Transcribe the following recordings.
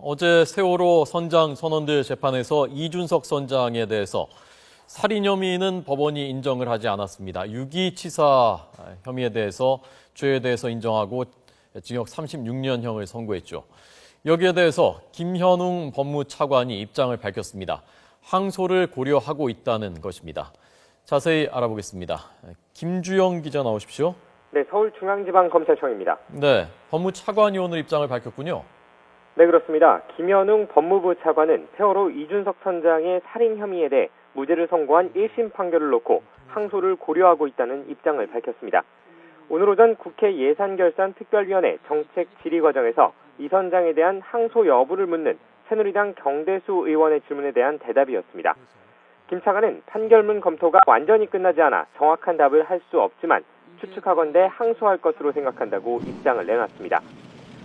어제 세월호 선장 선원들 재판에서 이준석 선장에 대해서 살인 혐의는 법원이 인정을 하지 않았습니다. 유기치사 혐의에 대해서 죄에 대해서 인정하고 징역 36년형을 선고했죠. 여기에 대해서 김현웅 법무차관이 입장을 밝혔습니다. 항소를 고려하고 있다는 것입니다. 자세히 알아보겠습니다. 김주영 기자 나오십시오. 네, 서울중앙지방검찰청입니다. 네, 법무차관이 오늘 입장을 밝혔군요. 네, 그렇습니다. 김현웅 법무부 차관은 세월호 이준석 선장의 살인 혐의에 대해 무죄를 선고한 1심 판결을 놓고 항소를 고려하고 있다는 입장을 밝혔습니다. 오늘 오전 국회 예산결산특별위원회 정책질의 과정에서 이 선장에 대한 항소 여부를 묻는 새누리당 경대수 의원의 질문에 대한 대답이었습니다. 김 차관은 판결문 검토가 완전히 끝나지 않아 정확한 답을 할 수 없지만 추측하건대 항소할 것으로 생각한다고 입장을 내놨습니다.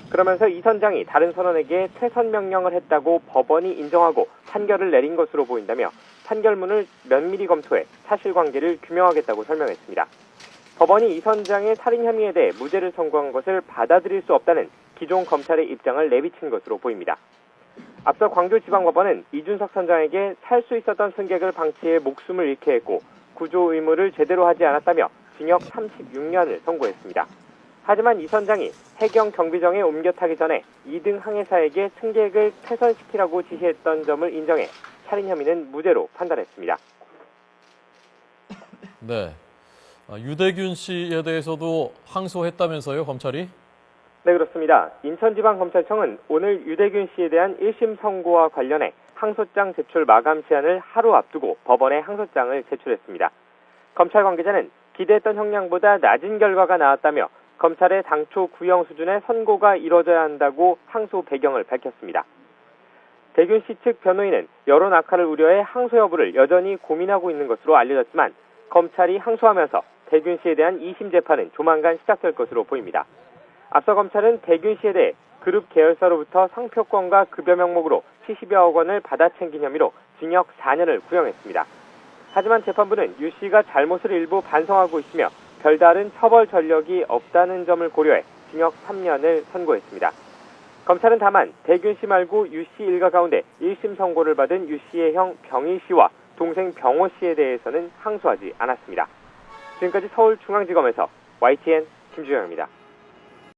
그러면서 이 선장이 다른 선원에게 퇴선 명령을 했다고 법원이 인정하고 판결을 내린 것으로 보인다며 판결문을 면밀히 검토해 사실관계를 규명하겠다고 설명했습니다. 법원이 이 선장의 살인 혐의에 대해 무죄를 선고한 것을 받아들일 수 없다는 기존 검찰의 입장을 내비친 것으로 보입니다. 앞서 광주지방법원은 이준석 선장에게 살 수 있었던 승객을 방치해 목숨을 잃게 했고 구조 의무를 제대로 하지 않았다며 징역 36년을 선고했습니다. 하지만 이 선장이 해경 경비정에 옮겨 타기 전에 2등 항해사에게 승객을 퇴선시키라고 지시했던 점을 인정해 살인 혐의는 무죄로 판단했습니다. 네, 유대균 씨에 대해서도 항소했다면서요, 검찰이? 네, 그렇습니다. 인천지방검찰청은 오늘 유대균 씨에 대한 1심 선고와 관련해 항소장 제출 마감 시한을 하루 앞두고 법원에 항소장을 제출했습니다. 검찰 관계자는 기대했던 형량보다 낮은 결과가 나왔다며 검찰의 당초 구형 수준의 선고가 이뤄져야 한다고 항소 배경을 밝혔습니다. 대균 씨 측 변호인은 여론 악화를 우려해 항소 여부를 여전히 고민하고 있는 것으로 알려졌지만 검찰이 항소하면서 대균 씨에 대한 2심 재판은 조만간 시작될 것으로 보입니다. 앞서 검찰은 대균 씨에 대해 그룹 계열사로부터 상표권과 급여 명목으로 70여억 원을 받아챙긴 혐의로 징역 4년을 구형했습니다. 하지만 재판부는 유 씨가 잘못을 일부 반성하고 있으며 별다른 처벌 전력이 없다는 점을 고려해 징역 3년을 선고했습니다. 검찰은 다만 대균 씨 말고 유 씨 일가 가운데 1심 선고를 받은 유 씨의 형 병희 씨와 동생 병호 씨에 대해서는 항소하지 않았습니다. 지금까지 서울중앙지검에서 YTN 김주영입니다.